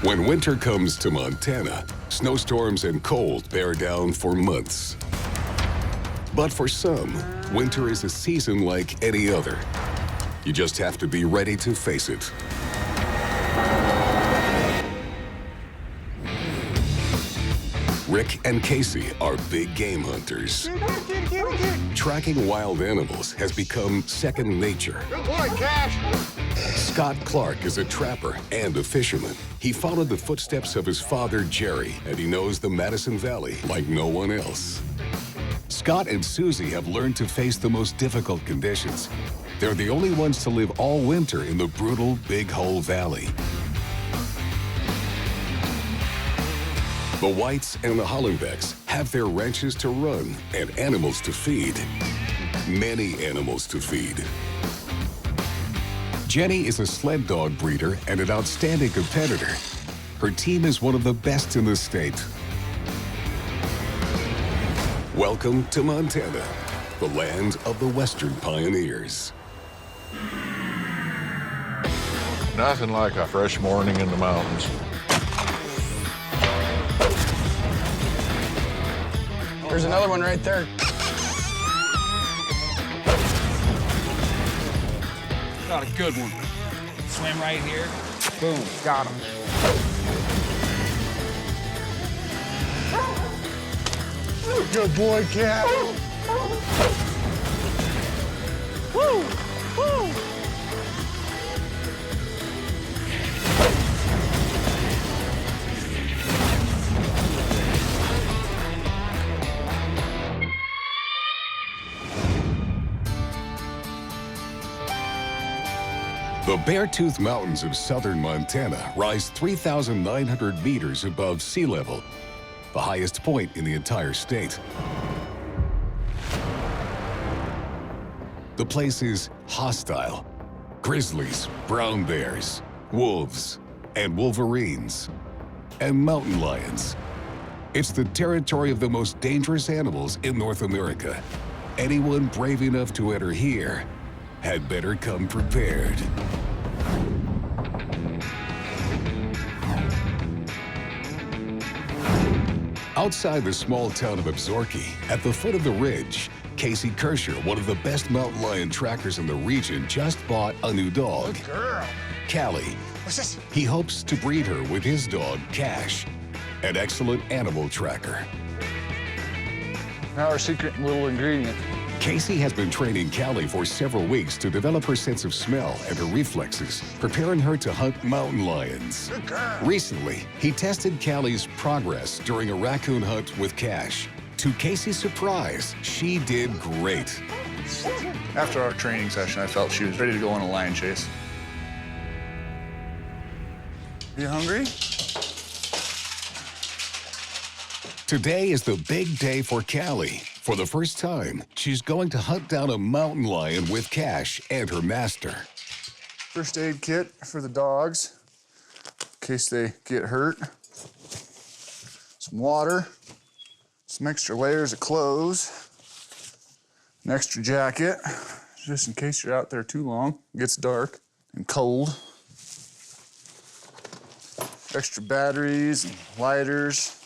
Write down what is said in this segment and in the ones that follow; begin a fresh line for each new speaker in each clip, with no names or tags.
When winter comes to Montana, snowstorms and cold bear down for months. But for some, winter is a season like any other. You just have to be ready to face it. Rick and Casey are big game hunters. Tracking wild animals has become second nature.
Good boy, Cash.
Scott Clark is a trapper and a fisherman. He followed the footsteps of his father, Jerry, and he knows the Madison Valley like no one else. Scott and Susie have learned to face the most difficult conditions. They're the only ones to live all winter in the brutal Big Hole Valley. The Whites and the Hollenbecks have their ranches to run and animals to feed. Many animals to feed. Jenny is a sled dog breeder and an outstanding competitor. Her team is one of the best in the state. Welcome to Montana, the land of the Western pioneers.
Nothing like a fresh morning in the mountains.
There's another one right there.
Got a good one. Swim right here. Boom, got him.
Good boy, Cat.
Woo! Woo!
The Beartooth Mountains of southern Montana rise 3,900 meters above sea level, the highest point in the entire state. The place is hostile. Grizzlies, brown bears, wolves, and wolverines, and mountain lions. It's the territory of the most dangerous animals in North America. Anyone brave enough to enter here had better come prepared. Outside the small town of Absaroka, at the foot of the ridge, Casey Kirscher, one of the best mountain lion trackers in the region, just bought a new dog.
Good girl.
Callie.
What's this?
He hopes to breed her with his dog, Cash, an excellent animal tracker.
Now our secret little ingredient.
Casey has been training Callie for several weeks to develop her sense of smell and her reflexes, preparing her to hunt mountain lions.
Good girl.
Recently, he tested Callie's progress during a raccoon hunt with Cash. To Casey's surprise, she did great.
After our training session, I felt she was ready to go on a lion chase. You hungry?
Today is the big day for Callie. For the first time, she's going to hunt down a mountain lion with Cash and her master.
First aid kit for the dogs, in case they get hurt. Some water, some extra layers of clothes, an extra jacket, just in case you're out there too long, it gets dark and cold. Extra batteries and lighters,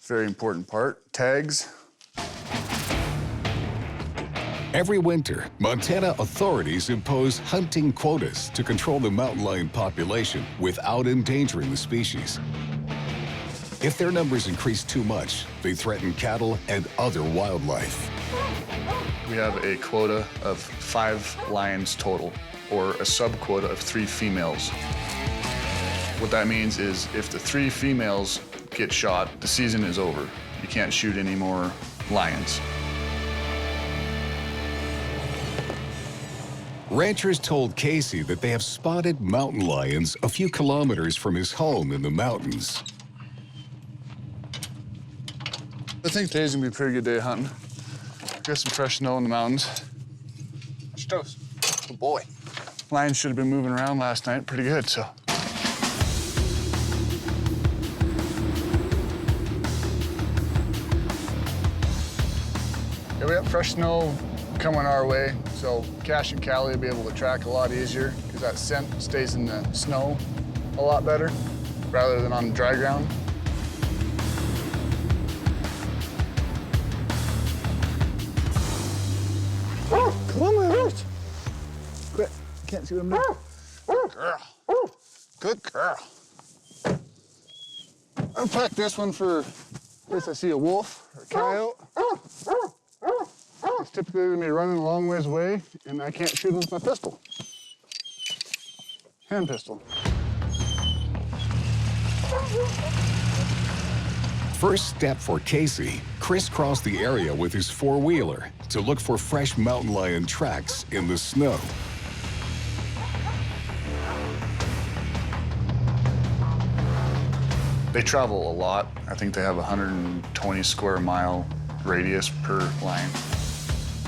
very important part, tags.
Every winter, Montana authorities impose hunting quotas to control the mountain lion population without endangering the species. If their numbers increase too much, they threaten cattle and other wildlife.
We have a quota of 5 lions total, or a sub-quota of 3 females. What that means is if the 3 females get shot, the season is over. You can't shoot any more lions.
Ranchers told Casey that they have spotted mountain lions a few kilometers from his home in the mountains.
I think today's gonna be a pretty good day hunting. Got some fresh snow in the mountains.
Toast. Good boy.
Lions should have been moving around last night pretty good, so. Yeah, we got fresh snow coming our way, so Cash and Callie will be able to track a lot easier because that scent stays in the snow a lot better. rather than on dry ground. Come on, my horse. Quit. Can't see what I'm doing. Good girl. Good girl. I'll pack this one for in case I see a wolf or a coyote. It's typically gonna be running a long ways away, and I can't shoot them with my pistol. Hand pistol.
First step for Casey, crisscross the area with his four-wheeler to look for fresh mountain lion tracks in the snow.
They travel a lot. I think they have a 120 square mile radius per lion.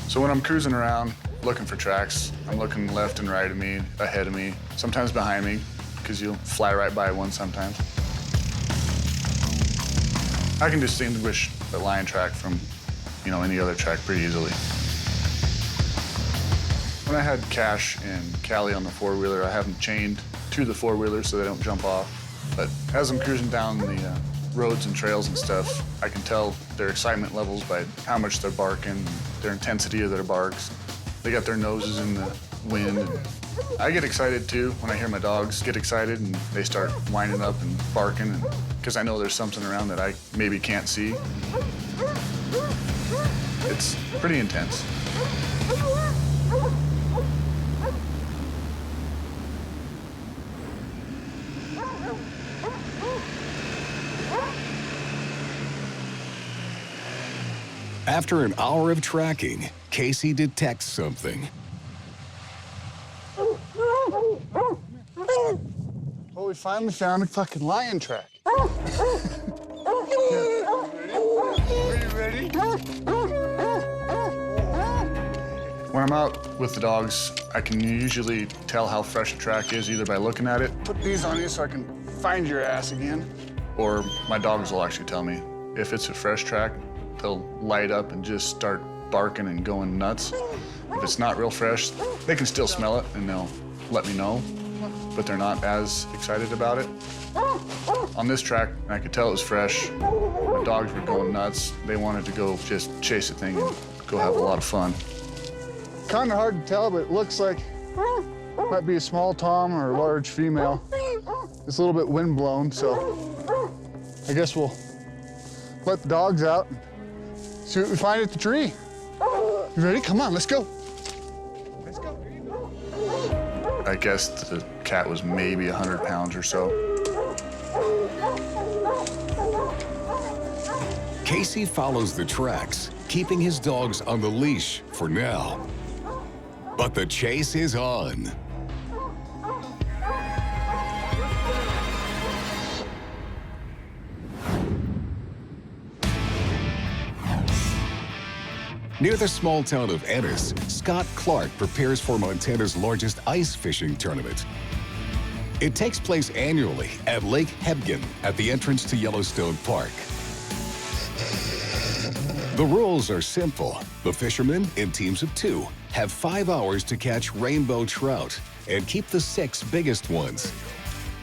So when I'm cruising around looking for tracks, I'm looking left and right of me, ahead of me, sometimes behind me, because you'll fly right by one sometimes. I can distinguish a lion track from, any other track pretty easily. When I had Cash and Callie on the four-wheeler, I have them chained to the four-wheeler so they don't jump off. But as I'm cruising down the roads and trails and stuff, I can tell their excitement levels by how much they're barking, their intensity of their barks. They got their noses in the wind. And I get excited too when I hear my dogs get excited and they start winding up and barking, because I know there's something around that I maybe can't see. It's pretty intense.
After an hour of tracking, Casey detects something.
Oh, we finally found a fucking lion track. Are you ready? When I'm out with the dogs, I can usually tell how fresh a track is either by looking at it. Put these on you so I can find your ass again. Or my dogs will actually tell me if it's a fresh track. They'll light up and just start barking and going nuts. If it's not real fresh, they can still smell it and they'll let me know, but they're not as excited about it. On this track, I could tell it was fresh. My dogs were going nuts. They wanted to go just chase the thing and go have a lot of fun. Kind of hard to tell, but it looks like it might be a small tom or a large female. It's a little bit wind blown, so I guess we'll let the dogs out. See what we find at the tree. You ready? Come on, let's go. Let's go. I guess the cat was maybe 100 pounds or so.
Casey follows the tracks, keeping his dogs on the leash for now. But the chase is on. Near the small town of Ennis, Scott Clark prepares for Montana's largest ice fishing tournament. It takes place annually at Lake Hebgen at the entrance to Yellowstone Park. The rules are simple. The fishermen, in teams of 2, have 5 hours to catch rainbow trout and keep the 6 biggest ones.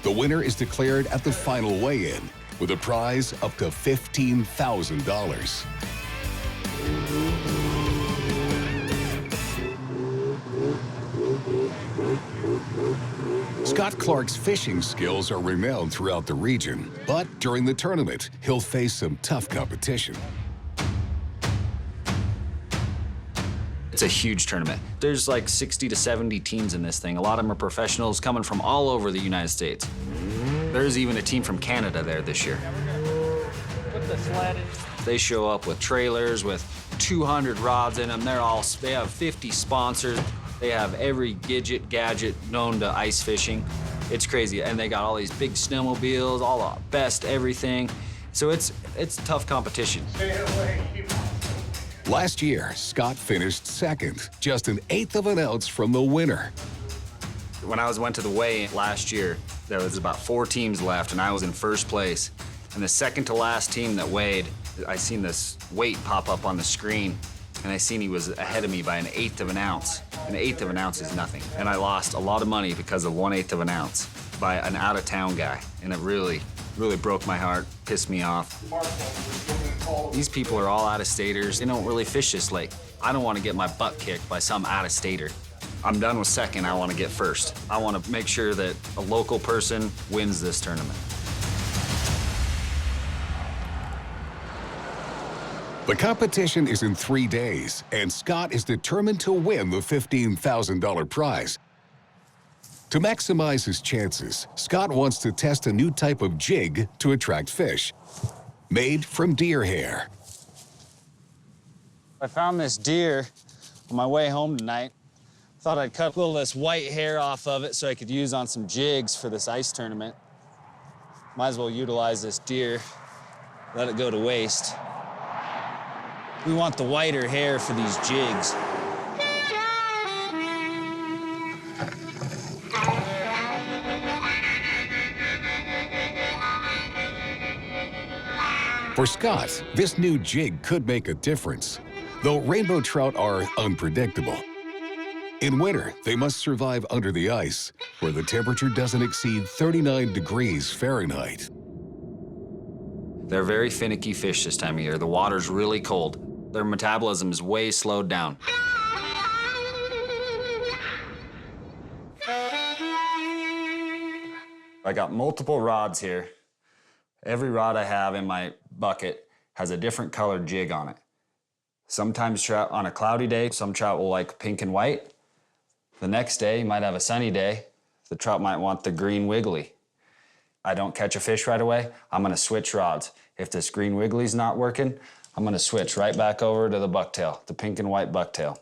The winner is declared at the final weigh-in with a prize up to $15,000. Scott Clark's fishing skills are renowned throughout the region, but during the tournament, he'll face some tough competition.
It's a huge tournament. There's like 60 to 70 teams in this thing. A lot of them are professionals coming from all over the United States. There's even a team from Canada there this year. They show up with trailers with 200 rods in them. They have 50 sponsors. They have every gadget known to ice fishing. It's crazy. And they got all these big snowmobiles, all the best everything. So it's tough competition.
Last year, Scott finished second, just an 1/8 of an ounce from the winner.
When I went to the weigh-in last year, there was about 4 teams left, and I was in first place. And the second to last team that weighed, I seen this weight pop up on the screen, and I seen he was ahead of me by an 1/8 of an ounce. An 1/8 of an ounce is nothing. And I lost a lot of money because of 1/8 of an ounce by an out-of-town guy, and it really Really broke my heart, pissed me off. These people are all out-of-staters. They don't really fish this lake. I don't want to get my butt kicked by some out-of-stater. I'm done with second, I want to get first. I want to make sure that a local person wins this tournament.
The competition is in 3 days, and Scott is determined to win the $15,000 prize. To maximize his chances, Scott wants to test a new type of jig to attract fish, made from deer hair.
I found this deer on my way home tonight. Thought I'd cut a little of this white hair off of it so I could use on some jigs for this ice tournament. Might as well utilize this deer, let it go to waste. We want the whiter hair for these jigs.
For Scott, this new jig could make a difference, though rainbow trout are unpredictable. In winter, they must survive under the ice, where the temperature doesn't exceed 39 degrees Fahrenheit.
They're very finicky fish this time of year. The water's really cold. Their metabolism is way slowed down. I got multiple rods here. Every rod I have in my bucket has a different colored jig on it. Sometimes trout on a cloudy day, some trout will like pink and white. The next day, you might have a sunny day. The trout might want the green wiggly. I don't catch a fish right away, I'm gonna switch rods. If this green wiggly's not working, I'm gonna switch right back over to the bucktail, the pink and white bucktail.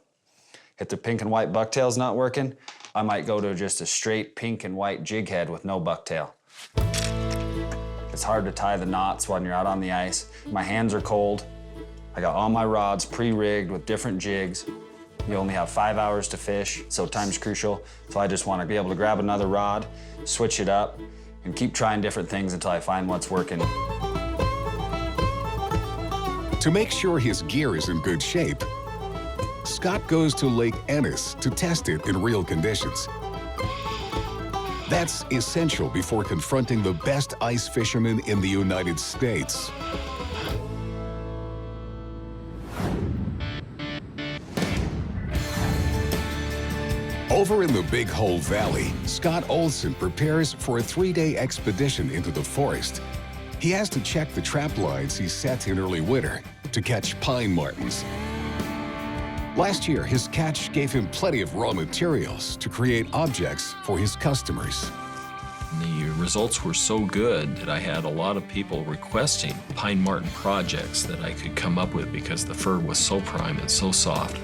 If the pink and white bucktail's not working, I might go to just a straight pink and white jig head with no bucktail. It's hard to tie the knots when you're out on the ice. My hands are cold. I got all my rods pre-rigged with different jigs. You only have 5 hours to fish, so time's crucial. So I just want to be able to grab another rod, switch it up, and keep trying different things until I find what's working.
To make sure his gear is in good shape, Scott goes to Lake Ennis to test it in real conditions. That's essential before confronting the best ice fishermen in the United States. Over in the Big Hole Valley, Scott Olsen prepares for a 3-day expedition into the forest. He has to check the trap lines he set in early winter to catch pine martens. Last year, his catch gave him plenty of raw materials to create objects for his customers.
The results were so good that I had a lot of people requesting pine marten projects that I could come up with because the fur was so prime and so soft.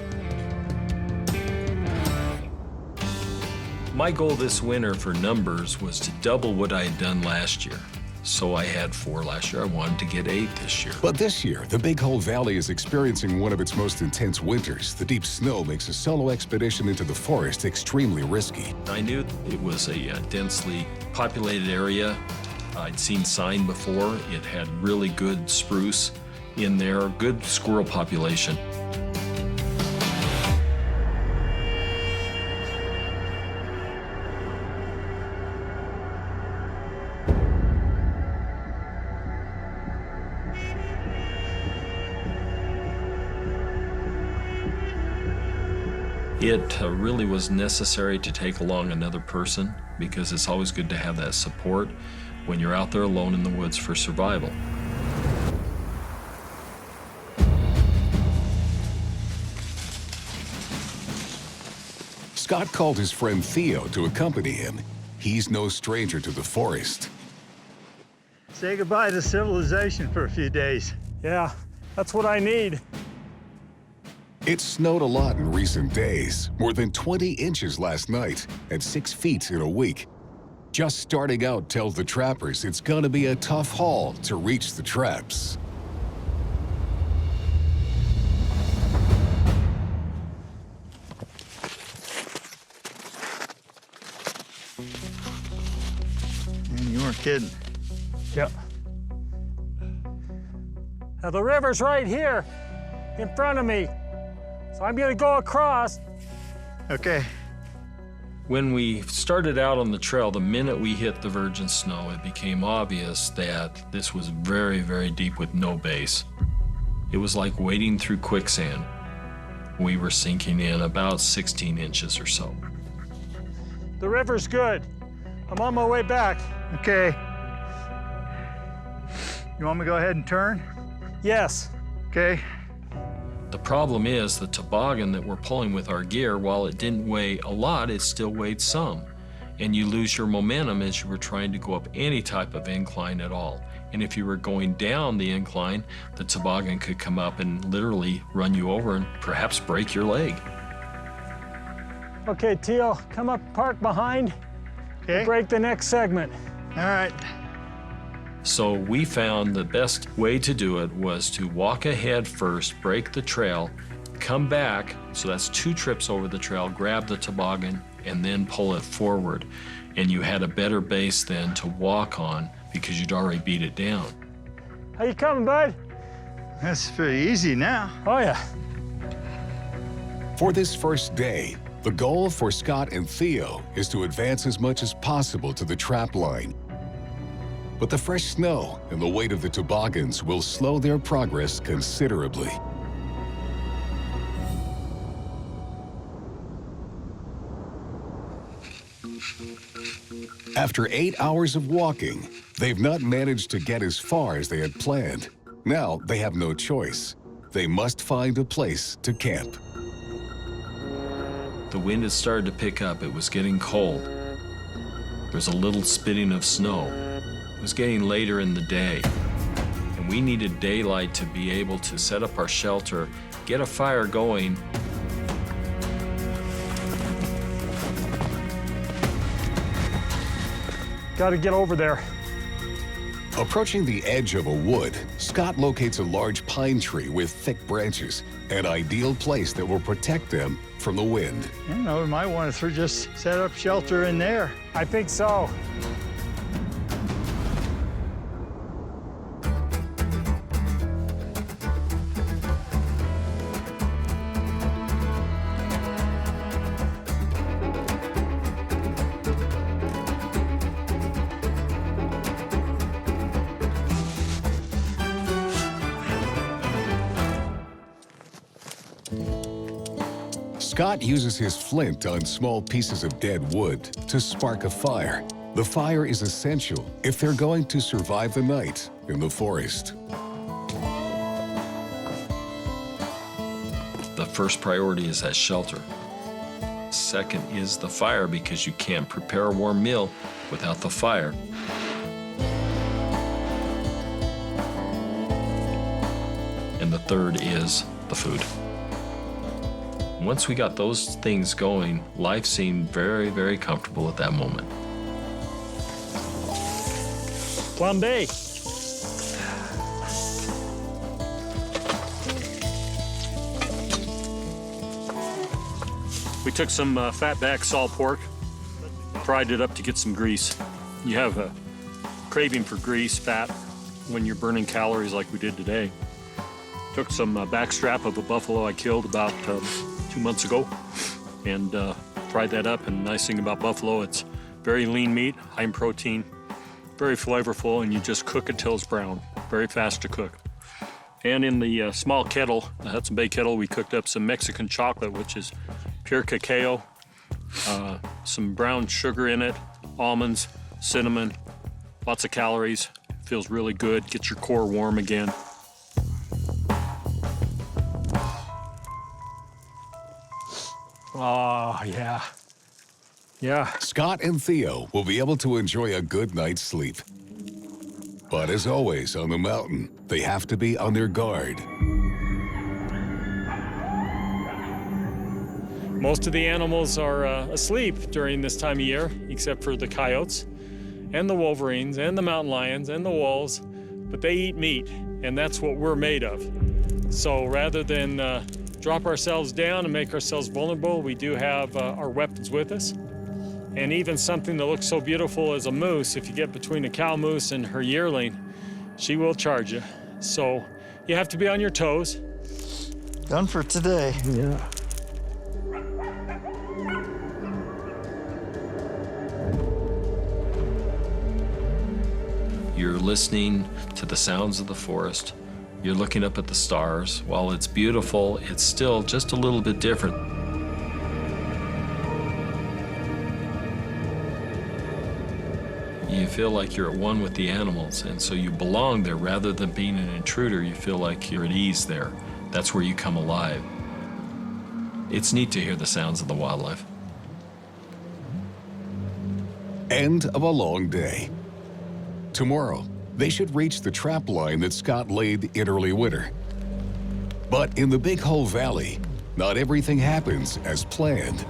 My goal this winter for numbers was to double what I had done last year. So I had 4 last year. I wanted to get 8 this year.
But this year, the Big Hole Valley is experiencing one of its most intense winters. The deep snow makes a solo expedition into the forest extremely risky.
I knew it was a densely populated area. I'd seen sign before. It had really good spruce in there, good squirrel population. It really was necessary to take along another person because it's always good to have that support when you're out there alone in the woods for survival.
Scott called his friend Theo to accompany him. He's no stranger to the forest.
Say goodbye to civilization for a few days.
Yeah, that's what I need.
It snowed a lot in recent days, more than 20 inches last night, at 6 feet in a week. Just starting out tells the trappers it's gonna be a tough haul to reach the traps.
Man, you weren't kidding.
Yep. Now the river's right here in front of me. So I'm gonna go across.
Okay.
When we started out on the trail, the minute we hit the virgin snow, it became obvious that this was very, very deep with no base. It was like wading through quicksand. We were sinking in about 16 inches or so.
The river's good. I'm on my way back.
Okay. You want me to go ahead and turn?
Yes.
Okay.
The problem is the toboggan that we're pulling with our gear, while it didn't weigh a lot, it still weighed some. And you lose your momentum as you were trying to go up any type of incline at all. And if you were going down the incline, the toboggan could come up and literally run you over and perhaps break your leg.
Okay, Theo, come up, park behind.
Okay.
Break the next segment.
All right.
So we found the best way to do it was to walk ahead first, break the trail, come back, so that's 2 trips over the trail, grab the toboggan, and then pull it forward. And you had a better base then to walk on because you'd already beat it down.
How you coming, bud?
That's pretty easy now.
Oh, yeah.
For this first day, the goal for Scott and Theo is to advance as much as possible to the trap line. But the fresh snow and the weight of the toboggans will slow their progress considerably. After 8 hours of walking, they've not managed to get as far as they had planned. Now they have no choice. They must find a place to camp.
The wind had started to pick up. It was getting cold. There was a little spitting of snow. It was getting later in the day, and we needed daylight to be able to set up our shelter, get a fire going.
Got to get over there.
Approaching the edge of a wood, Scott locates a large pine tree with thick branches, an ideal place that will protect them from the wind.
You know, we might want to just set up shelter in there.
I think so.
Scott uses his flint on small pieces of dead wood to spark a fire. The fire is essential if they're going to survive the night in the forest.
The first priority is that shelter. Second is the fire, because you can't prepare a warm meal without the fire. And the third is the food. Once we got those things going, life seemed very, very comfortable at that moment.
Plum Bay.
We took some fatback salt pork, fried it up to get some grease. You have a craving for grease, fat, when you're burning calories like we did today. Took some backstrap of a buffalo I killed about 2 months ago and fried that up. And the nice thing about buffalo, it's very lean meat, high in protein, very flavorful, and you just cook it till it's brown. Very fast to cook. And in the small kettle, the Hudson Bay kettle, we cooked up some Mexican chocolate, which is pure cacao, some brown sugar in it, almonds, cinnamon, lots of calories. Feels really good, gets your core warm again.
Oh, yeah. Yeah.
Scott and Theo will be able to enjoy a good night's sleep. But as always on the mountain, they have to be on their guard.
Most of the animals are asleep during this time of year, except for the coyotes and the wolverines and the mountain lions and the wolves, but they eat meat, and that's what we're made of. So rather than drop ourselves down and make ourselves vulnerable, we do have our weapons with us. And even something that looks so beautiful as a moose, if you get between a cow moose and her yearling, she will charge you. So you have to be on your toes.
Done for today.
Yeah.
You're listening to the sounds of the forest. You're looking up at the stars. While it's beautiful, it's still just a little bit different. You feel like you're at one with the animals, and so you belong there rather than being an intruder. You feel like you're at ease there. That's where you come alive. It's neat to hear the sounds of the wildlife.
End of a long day. Tomorrow, they should reach the trap line that Scott laid in early winter. But in the Big Hole Valley, not everything happens as planned.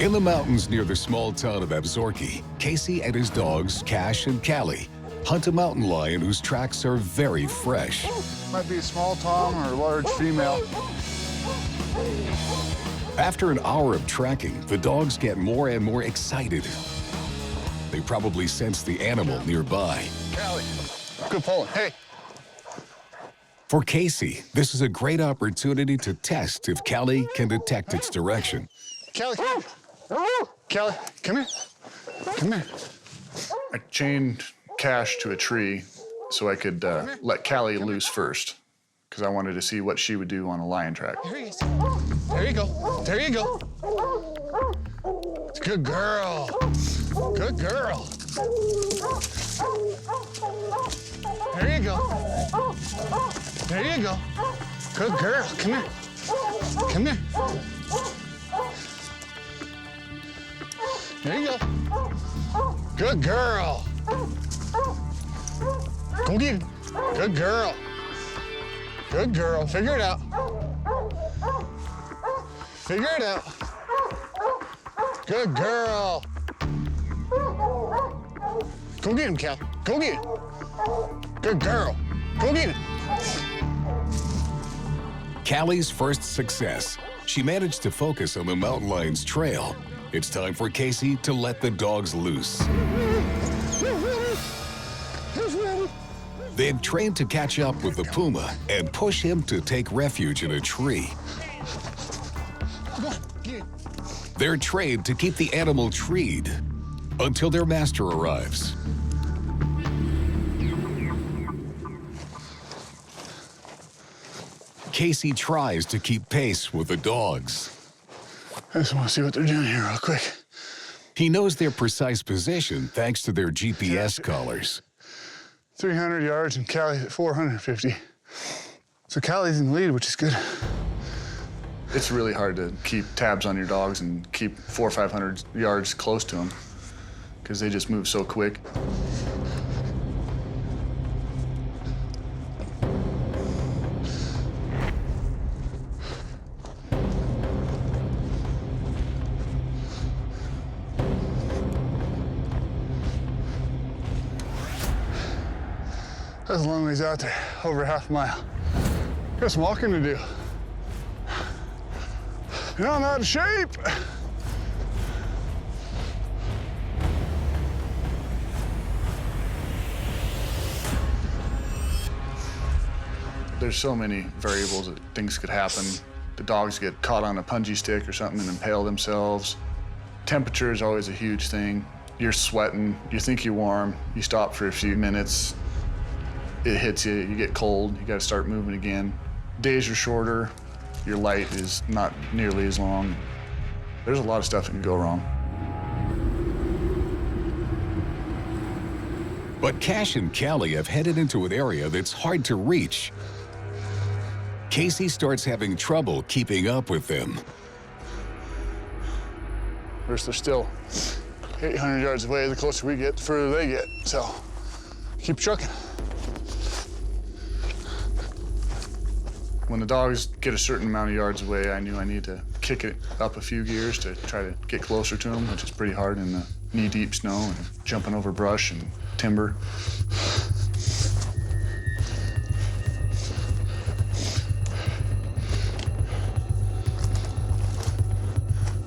In the mountains near the small town of Absaroka, Casey and his dogs, Cash and Callie, hunt a mountain lion whose tracks are very fresh.
Might be a small tom or a large female.
After an hour of tracking, the dogs get more and more excited. They probably sense the animal nearby.
Callie, good pulling. Hey.
For Casey, this is a great opportunity to test if Callie can detect its direction.
Callie, come here. Callie, come here. Come here. I chained Cash to a tree so I could let Callie loose first, because I wanted to see what she would do on a lion track. There he is. There you go. There you go. Good girl. Good girl. There you go. There you go. Good girl. Come here. Come here. There you go. Good girl. Go get him. Good girl. Good girl. Figure it out. Figure it out. Good girl. Go get him, Cal. Go get him. Good girl. Go get him.
Callie's first success. She managed to focus on the mountain lion's trail. It's time for Casey to let the dogs loose. They've trained to catch up with the puma and push him to take refuge in a tree. They're trained to keep the animal treed until their master arrives. Casey tries to keep pace with the dogs.
I just want to see what they're doing here real quick.
He knows their precise position thanks to their GPS collars.
300 yards and Callie's at 450. So Callie's in the lead, which is good. It's really hard to keep tabs on your dogs and keep 400 or 500 yards close to them because they just move so quick. That's a long ways out there, over half a mile. Got some walking to do. You know, I'm out of shape. There's so many variables that things could happen. The dogs get caught on a punji stick or something and impale themselves. Temperature is always a huge thing. You're sweating, you think you're warm, you stop for a few minutes, it hits you, you get cold, you gotta start moving again. Days are shorter, your light is not nearly as long. There's a lot of stuff that can go wrong.
But Cash and Callie have headed into an area that's hard to reach. Casey starts having trouble keeping up with them.
First, they're still 800 yards away. The closer we get, the further they get. So keep trucking. When the dogs get a certain amount of yards away, I knew I needed to kick it up a few gears to try to get closer to them, which is pretty hard in the knee-deep snow and jumping over brush and timber.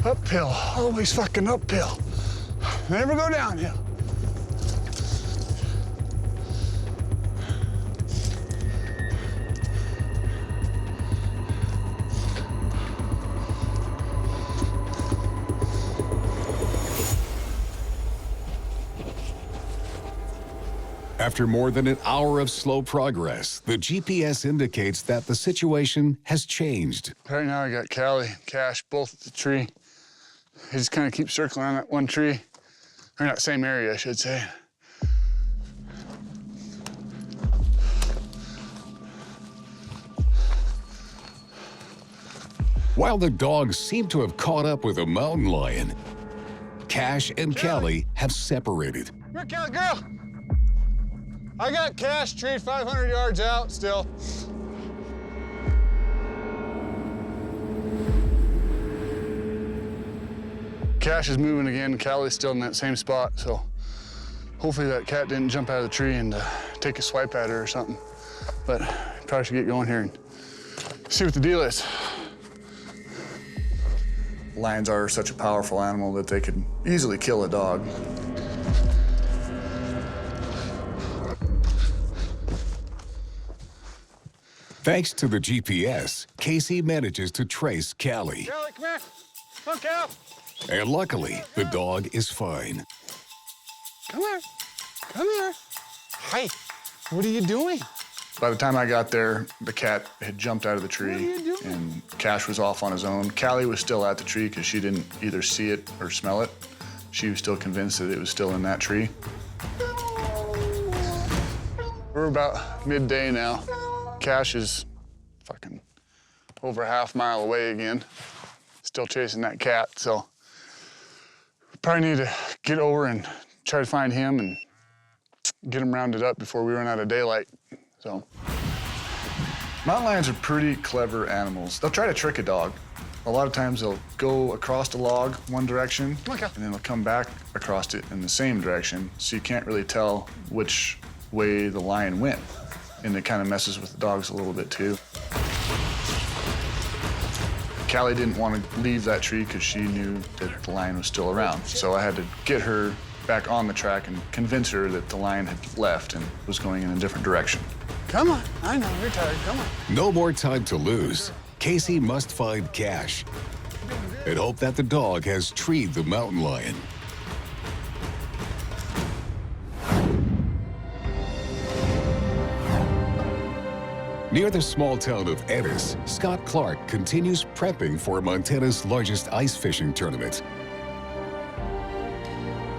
Uphill, always fucking uphill. Never go downhill.
After more than an hour of slow progress, the GPS indicates that the situation has changed.
Right now I got Callie, Cash, both at the tree. They just kind of keep circling on that one tree. Or that same area, I should say.
While the dogs seem to have caught up with a mountain lion, Cash and Callie have separated.
Come here, Callie, girl. I got Cash treed 500 yards out still. Cash is moving again. Callie's still in that same spot, so hopefully that cat didn't jump out of the tree and take a swipe at her or something. But probably should get going here and see what the deal is. Lions are such a powerful animal that they could easily kill a dog.
Thanks to the GPS, Casey manages to trace Callie.
Callie, come here. Come on, Cal.
And luckily, the dog is fine.
Come here. Come here. Hi. What are you doing? By the time I got there, the cat had jumped out of the tree and Cash was off on his own. Callie was still at the tree because she didn't either see it or smell it. She was still convinced that it was still in that tree. We're about midday now. Cash is fucking over a half-mile away again, still chasing that cat, so we probably need to get over and try to find him and get him rounded up before we run out of daylight, so. Mountain lions are pretty clever animals. They'll try to trick a dog. A lot of times they'll go across the log one direction, and then they'll come back across it in the same direction, so you can't really tell which way the lion went. And it kind of messes with the dogs a little bit too. Callie didn't want to leave that tree because she knew that the lion was still around. So I had to get her back on the track and convince her that the lion had left and was going in a different direction. Come on, I know, you're tired, come on.
No more time to lose. Casey must find Cash and hope that the dog has treed the mountain lion. Near the small town of Ennis, Scott Clark continues prepping for Montana's largest ice fishing tournament.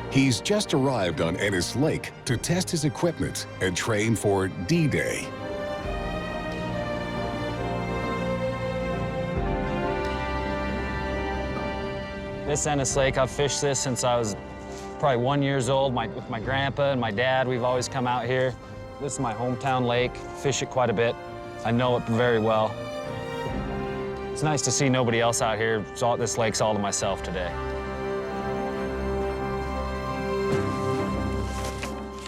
He's just arrived on Ennis Lake to test his equipment and train for D-Day.
This Ennis Lake, I've fished this since I was probably 1 year old. With my grandpa and my dad, we've always come out here. This is my hometown lake, fish it quite a bit. I know it very well. It's nice to see nobody else out here. This lake's all to myself today.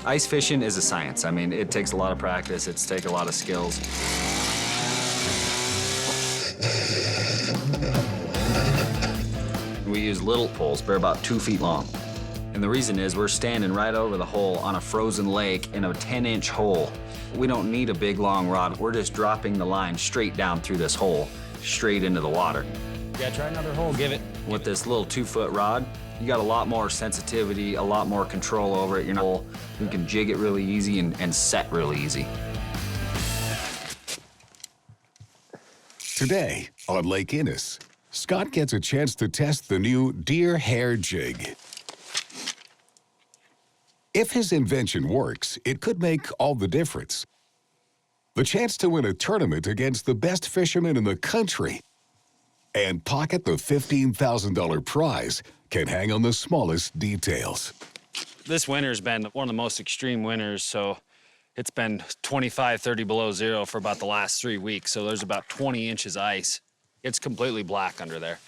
Ice fishing is a science. I mean, it takes a lot of practice. It's take a lot of skills. We use little poles. They're about 2 feet long. And the reason is we're standing right over the hole on a frozen lake in a 10-inch hole. We don't need a big, long rod. We're just dropping the line straight down through this hole, straight into the water. Yeah, try another hole, give it. With this little 2-foot rod, you got a lot more sensitivity, a lot more control over it. You can jig it really easy and set really easy.
Today, on Lake Ennis, Scott gets a chance to test the new deer hair jig. If his invention works, it could make all the difference. The chance to win a tournament against the best fishermen in the country and pocket the $15,000 prize can hang on the smallest details.
This winter's been one of the most extreme winters, so it's been 25, 30 below zero for about the last 3 weeks, so there's about 20 inches of ice. It's completely black under there.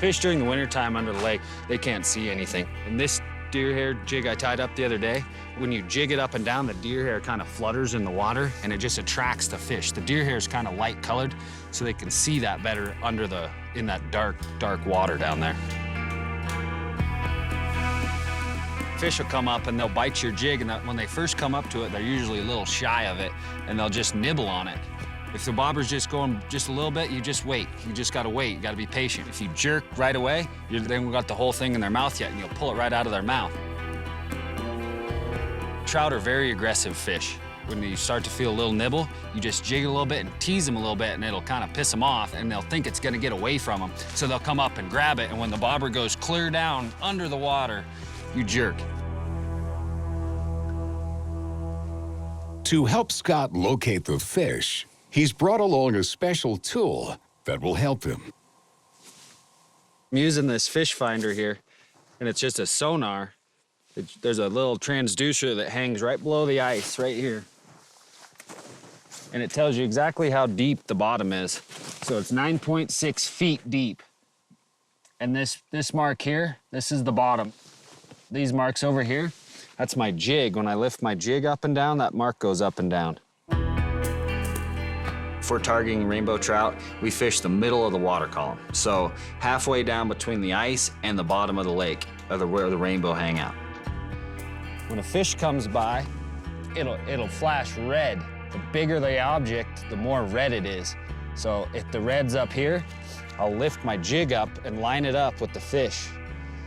Fish during the wintertime under the lake, they can't see anything. And this deer hair jig I tied up the other day, when you jig it up and down, the deer hair kind of flutters in the water and it just attracts the fish. The deer hair is kind of light colored, so they can see that better in that dark, dark water down there. Fish will come up and they'll bite your jig, and when they first come up to it, they're usually a little shy of it, and they'll just nibble on it. If the bobber's just going just a little bit, you just wait. You just gotta wait. You gotta be patient. If you jerk right away, they haven't got the whole thing in their mouth yet, and you'll pull it right out of their mouth. Trout are very aggressive fish. When you start to feel a little nibble, you just jig it a little bit and tease them a little bit, and it'll kind of piss them off, and they'll think it's gonna get away from them. So they'll come up and grab it, and when the bobber goes clear down under the water, you jerk.
To help Scott locate the fish, he's brought along a special tool that will help him.
I'm using this fish finder here, and it's just a sonar. There's a little transducer that hangs right below the ice, right here. And it tells you exactly how deep the bottom is. So it's 9.6 feet deep. And this mark here, this is the bottom. These marks over here, that's my jig. When I lift my jig up and down, that mark goes up and down. If we're targeting rainbow trout, we fish the middle of the water column. So halfway down between the ice and the bottom of the lake, where the rainbow hang out. When a fish comes by, it'll flash red. The bigger the object, the more red it is. So if the red's up here, I'll lift my jig up and line it up with the fish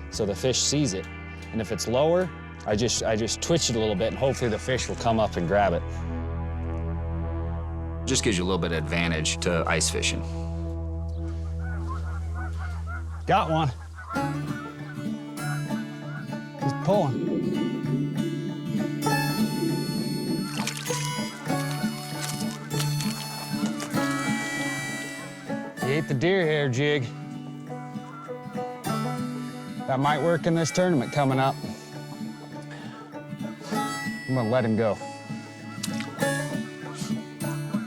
so the fish sees it. And if it's lower, I just twitch it a little bit, and hopefully the fish will come up and grab it. Just gives you a little bit of advantage to ice fishing. Got one. He's pulling. He ate the deer hair jig. That might work in this tournament coming up. I'm gonna let him go.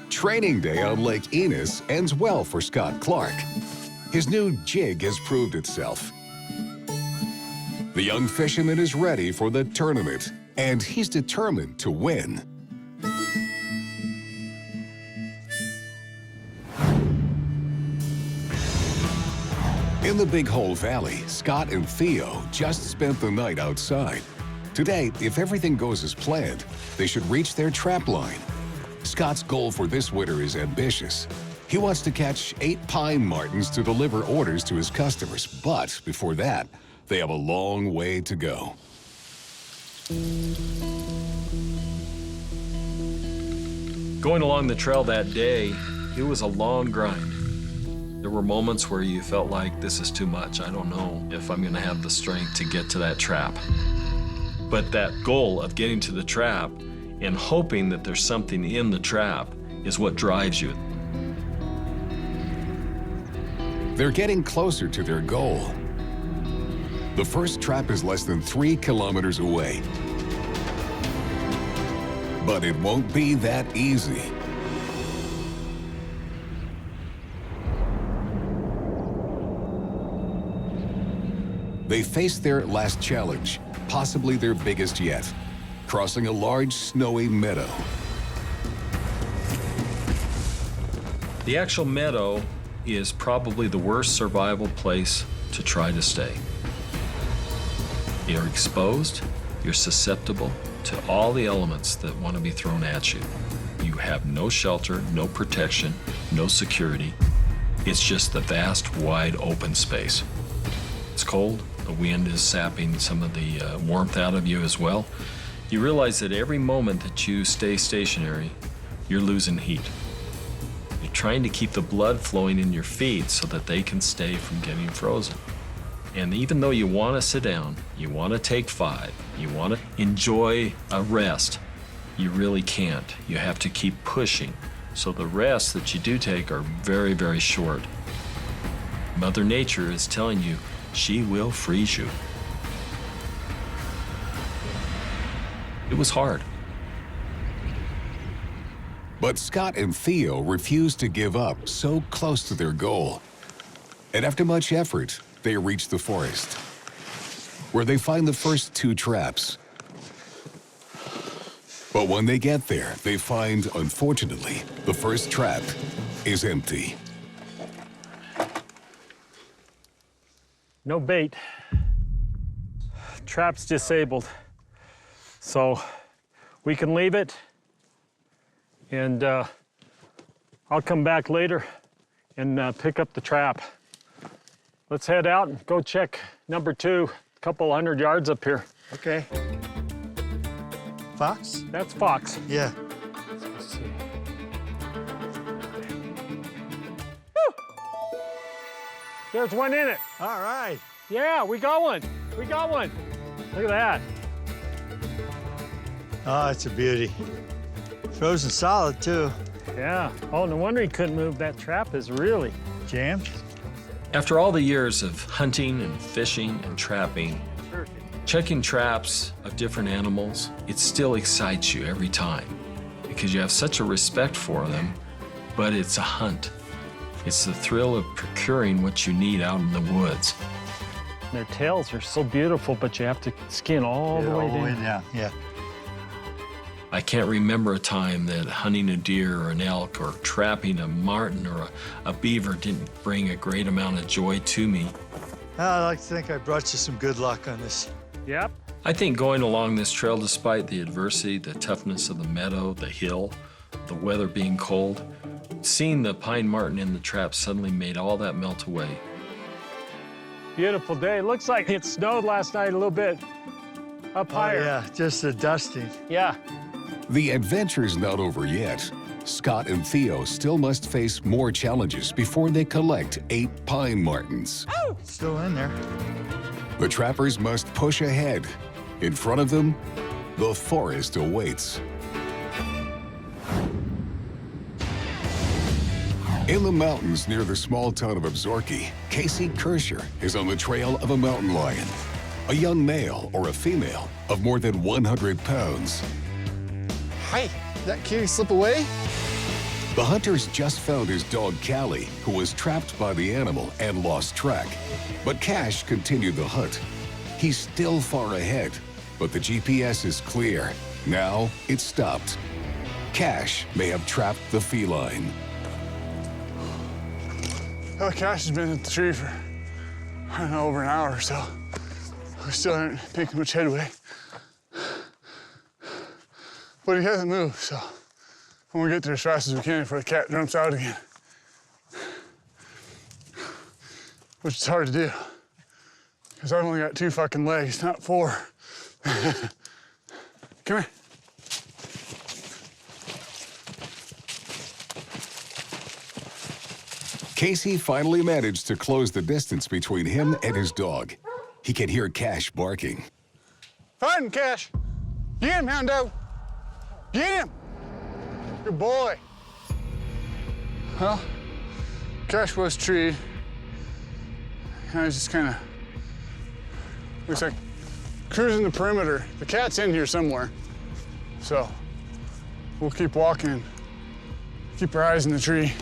Training day on Lake Enos ends well for Scott Clark. His new jig has proved itself. The young fisherman is ready for the tournament, and he's determined to win. In the Big Hole Valley, Scott and Theo just spent the night outside. Today, if everything goes as planned, they should reach their trap line. Scott's goal for this winter is ambitious. He wants to catch 8 pine martens to deliver orders to his customers, but before that, they have a long way to go.
Going along the trail that day, it was a long grind. There were moments where you felt like this is too much. I don't know if I'm gonna have the strength to get to that trap. But that goal of getting to the trap and hoping that there's something in the trap is what drives you.
They're getting closer to their goal. The first trap is less than 3 kilometers away. But it won't be that easy. They face their last challenge, possibly their biggest yet, crossing a large snowy meadow.
The actual meadow is probably the worst survival place to try to stay. You're exposed, you're susceptible to all the elements that want to be thrown at you. You have no shelter, no protection, no security. It's just the vast, wide open space. It's cold, the wind is sapping some of the warmth out of you as well. You realize that every moment that you stay stationary, you're losing heat. You're trying to keep the blood flowing in your feet so that they can stay from getting frozen. And even though you want to sit down, you want to take 5, you want to enjoy a rest, you really can't. You have to keep pushing. So the rests that you do take are very, very short. Mother Nature is telling you she will freeze you. It was hard.
But Scott and Theo refused to give up so close to their goal. And after much effort, they reach the forest, where they find the first 2 traps. But when they get there, they find, unfortunately, the first trap is empty.
No bait. Trap's disabled. So we can leave it and I'll come back later and pick up the trap. Let's head out and go check number 2, a couple 100 yards up here.
Okay. Fox?
That's fox.
Yeah.
Let's see. There's one in it.
All right.
Yeah, we got one. We got one. Look at that.
Oh, it's a beauty. Frozen solid, too.
Yeah. Oh, no wonder he couldn't move. That trap is really jammed.
After all the years of hunting and fishing and trapping, checking traps of different animals, it still excites you every time because you have such a respect for them, but it's a hunt. It's the thrill of procuring what you need out in the woods.
Their tails are so beautiful, but you have to skin all the way
All the way
down.
down, yeah.
I can't remember a time that hunting a deer or an elk or trapping a marten or a beaver didn't bring a great amount of joy to me.
I like to think I brought you some good luck on this.
Yep.
I think going along this trail, despite the adversity, the toughness of the meadow, the hill, the weather being cold, seeing the pine marten in the trap suddenly made all that melt away.
Beautiful day. Looks like it snowed last night a little bit up higher.
Oh, yeah, just a dusting.
Yeah.
The adventure's not over yet. Scott and Theo still must face more challenges before they collect 8 pine martens.
Still in there.
The trappers must push ahead. In front of them, the forest awaits. In the mountains near the small town of Absorki, Casey Kirscher is on the trail of a mountain lion, a young male or a female of more than 100 pounds.
Hey, did that kitty slip away?
The hunters just found his dog Callie, who was trapped by the animal and lost track. But Cash continued the hunt. He's still far ahead, but the GPS is clear. Now it's stopped. Cash may have trapped the feline.
Oh, Cash has been at the tree for, I don't know, over an hour or so. We still aren't making much headway. But he hasn't moved, so I'm gonna get there as fast as we can before the cat jumps out again. Which is hard to do, because I've only got 2 fucking legs, not 4. Come here.
Casey finally managed to close the distance between him and his dog. He can hear Cash barking.
Find him, Cash. Get him, hound dog. Get him. Good boy. Well, Cash was treed. I was just kind of, looks like cruising the perimeter. The cat's in here somewhere. So we'll keep walking and keep our eyes in the tree.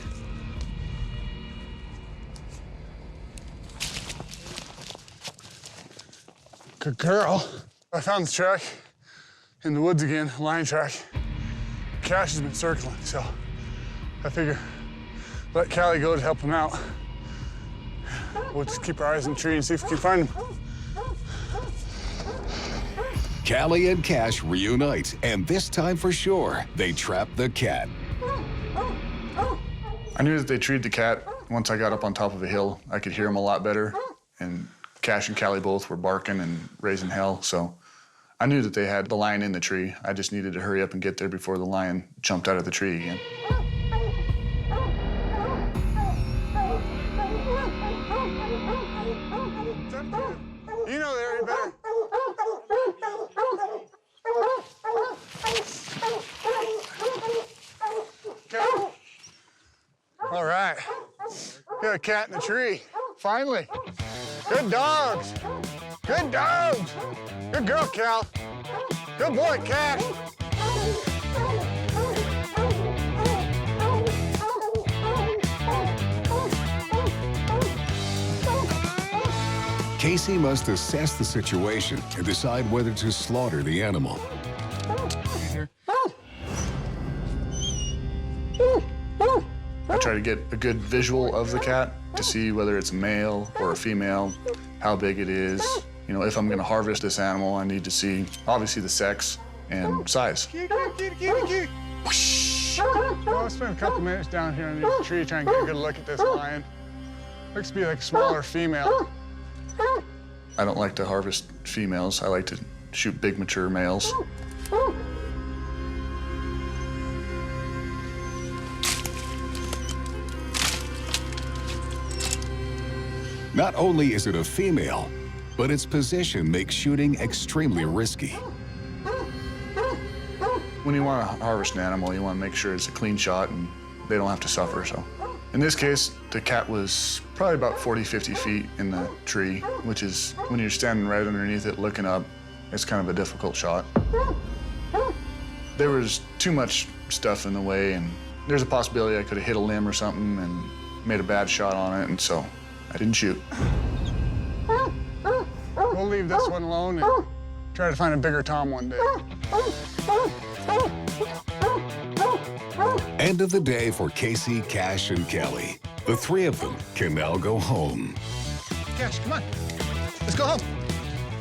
Good girl. I found the track in the woods again, lion track. Cash has been circling, so I figure let Callie go to help him out. We'll just keep our eyes in the tree and see if we can find him.
Callie and Cash reunite, and this time for sure, they trap the cat.
I knew that they treated the cat. Once I got up on top of a hill, I could hear him a lot better. And Cash and Callie both were barking and raising hell, so I knew that they had the lion in the tree. I just needed to hurry up and get there before the lion jumped out of the tree again. You know the area better. Okay. All right. Got a cat in the tree. Finally. Good dogs. Good dogs. Good girl, Cal. Good boy, Cash.
Casey must assess the situation and decide whether to slaughter the animal.
I try to get a good visual of the cat to see whether it's a male or a female, how big it is. You know, if I'm gonna harvest this animal, I need to see, obviously, the sex and size.
fish?
Well, I spent a couple minutes down here underneath the tree trying to get a good look at this lion. Looks to be like a smaller female. I don't like to harvest females. I like to shoot big, mature males.
Not only is it a female, but its position makes shooting extremely risky.
When you want to harvest an animal, you want to make sure it's a clean shot and they don't have to suffer, so. In this case, the cat was probably about 40, 50 feet in the tree, which is, when you're standing right underneath it looking up, it's kind of a difficult shot. There was too much stuff in the way, and there's a possibility I could have hit a limb or something and made a bad shot on it, and so I didn't shoot. We'll leave this one alone and try to find a bigger tom one day.
End of the day for Casey, Cash, and Kelly. The three of them can now go home.
Cash, come on. Let's go home.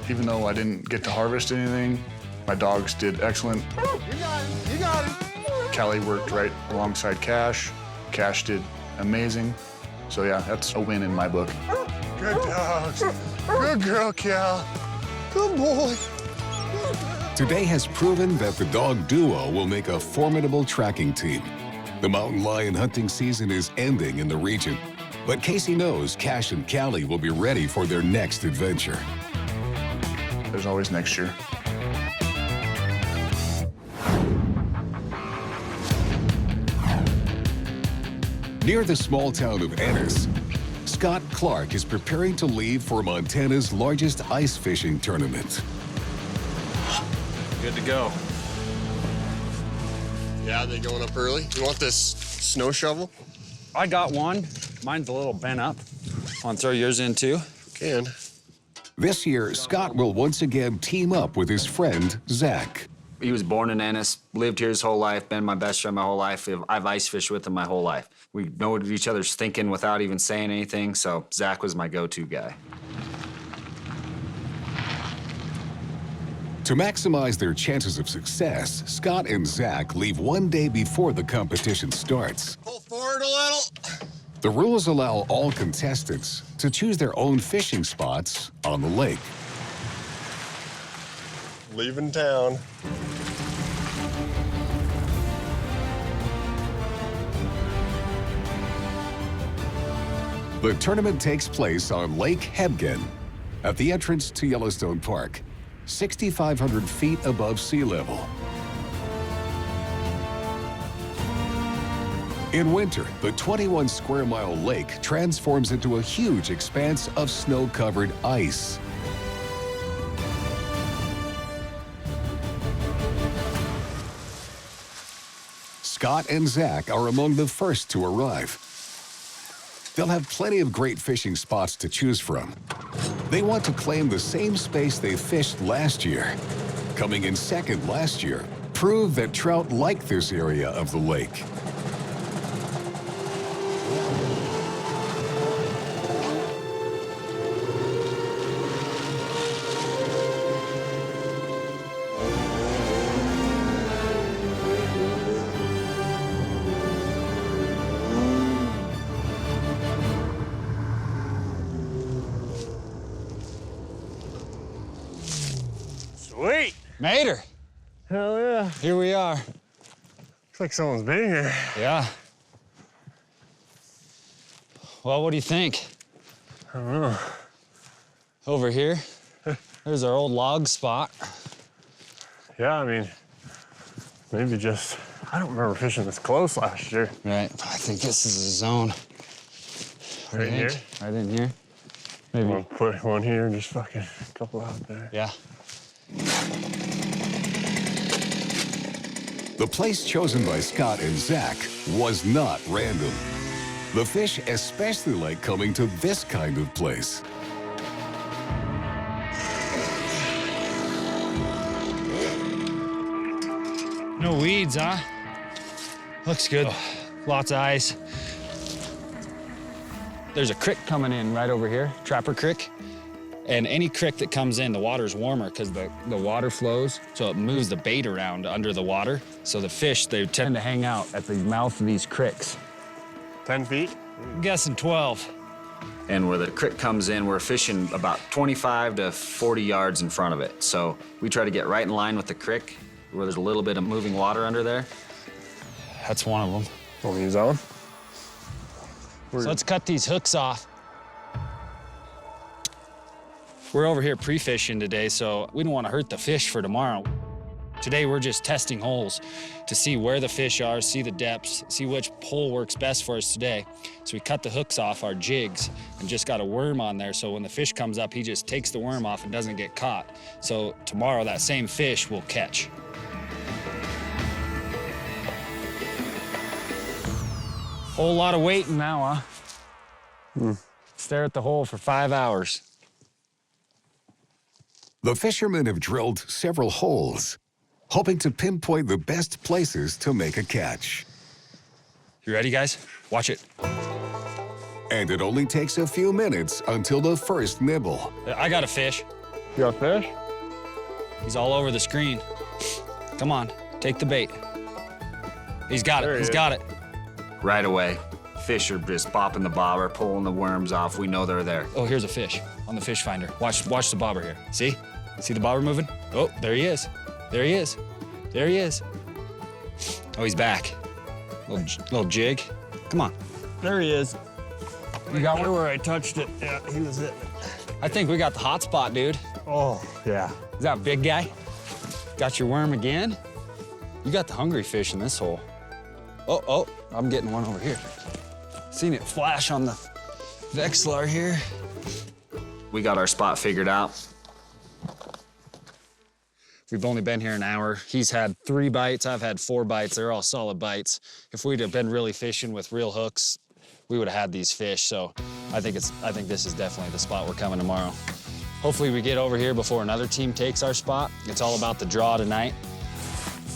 Even though I didn't get to harvest anything, my dogs did excellent.
You got him. You got him.
Callie worked right alongside Cash. Cash did amazing. So yeah, that's a win in my book. Good dogs. Good girl, Cal. Good boy.
Today has proven that the dog duo will make a formidable tracking team. The mountain lion hunting season is ending in the region, but Casey knows Cash and Callie will be ready for their next adventure.
There's always next year.
Near the small town of Ennis, Scott Clark is preparing to leave for Montana's largest ice fishing tournament.
Good to go.
Yeah, they going up early. You want this snow shovel?
I got one. Mine's a little bent up. Want to throw yours in too?
Can.
This year, Scott will once again team up with his friend, Zach.
He was born in Ennis, lived here his whole life, been my best friend my whole life. I've ice fished with him my whole life. We know what each other's thinking without even saying anything, so Zach was my go-to guy.
To maximize their chances of success, Scott and Zach leave one day before the competition starts.
Pull forward a little.
The rules allow all contestants to choose their own fishing spots on the lake.
Leaving town.
The tournament takes place on Lake Hebgen at the entrance to Yellowstone Park, 6,500 feet above sea level. In winter, the 21 square mile lake transforms into a huge expanse of snow-covered ice. Scott and Zach are among the first to arrive. They'll have plenty of great fishing spots to choose from. They want to claim the same space they fished last year. Coming in second last year, prove that trout like this area of the lake.
Sweet.
Made her.
Hell yeah.
Here we are.
Looks like someone's been here.
Yeah. Well, what do you think?
I don't know.
Over here, there's our old log spot.
Yeah, I mean, maybe just, I don't remember fishing this close last year.
Right, but I think this is a zone.
Right here?
Right in here. Maybe.
We'll put one here and just fucking a couple out there.
Yeah.
The place chosen by Scott and Zach was not random. The fish especially like coming to this kind of place.
No weeds, huh? Looks good. Lots of ice.
There's a creek coming in right over here, Trapper Creek.
And any creek that comes in, the water's warmer because the water flows, so it moves the bait around under the water. So the fish, they tend to hang out at the mouth of these creeks.
10 feet?
I'm guessing 12.
And where the creek comes in, we're fishing about 25 to 40 yards in front of it. So we try to get right in line with the creek where there's a little bit of moving water under there.
That's one of them.
Want to use that one?
So let's cut these hooks off. We're over here pre-fishing today, so we don't want to hurt the fish for tomorrow. Today, we're just testing holes to see where the fish are, see the depths, see which hole works best for us today. So we cut the hooks off our jigs and just got a worm on there, so when the fish comes up, he just takes the worm off and doesn't get caught. So tomorrow, that same fish will catch. Whole lot of waiting now, huh? Stare at the hole for 5 hours.
The fishermen have drilled several holes, hoping to pinpoint the best places to make a catch.
You ready, guys? Watch it.
And it only takes a few minutes until the first nibble.
I got a fish.
You got a fish?
He's all over the screen. Come on, take the bait. He's got it, he's got it.
Right away, fish are just popping the bobber, pulling the worms off. We know they're there.
Oh, here's a fish on the fish finder. Watch the bobber here. See? See the bobber moving? Oh, there he is. There he is. There he is. Oh, he's back. Little jig. Come on.
There he is. You got one where I touched it. Yeah, he was hitting it.
I think we got the hot spot, dude.
Oh, yeah.
Is that a big guy? Got your worm again? You got the hungry fish in this hole. Oh, I'm getting one over here. Seen it flash on the Vexlar here.
We got our spot figured out.
We've only been here an hour. He's had 3 bites, I've had 4 bites. They're all solid bites. If we'd have been really fishing with real hooks, we would have had these fish. So I think this is definitely the spot we're coming tomorrow. Hopefully we get over here before another team takes our spot. It's all about the draw tonight.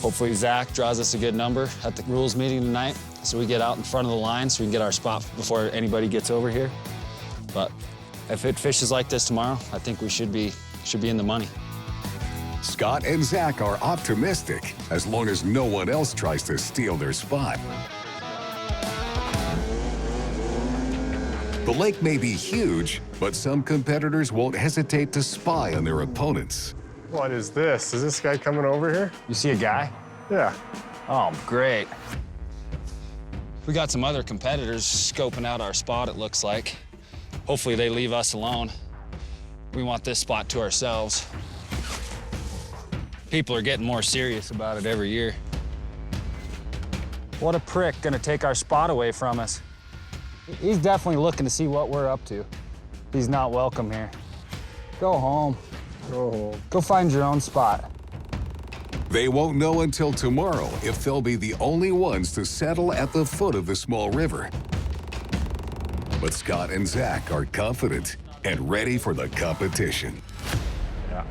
Hopefully Zach draws us a good number at the rules meeting tonight, so we get out in front of the line so we can get our spot before anybody gets over here. But if it fishes like this tomorrow, I think we should be in the money.
Scott and Zach are optimistic as long as no one else tries to steal their spot. The lake may be huge, but some competitors won't hesitate to spy on their opponents.
What is this? Is this guy coming over here?
You see a guy?
Yeah.
Oh, great. We got some other competitors scoping out our spot, it looks like. Hopefully they leave us alone. We want this spot to ourselves. People are getting more serious about it every year. What a prick gonna take our spot away from us. He's definitely looking to see what we're up to. He's not welcome here. Go home.
Go home.
Go find your own spot.
They won't know until tomorrow if they'll be the only ones to settle at the foot of the small river. But Scott and Zach are confident and ready for the competition.
Yeah.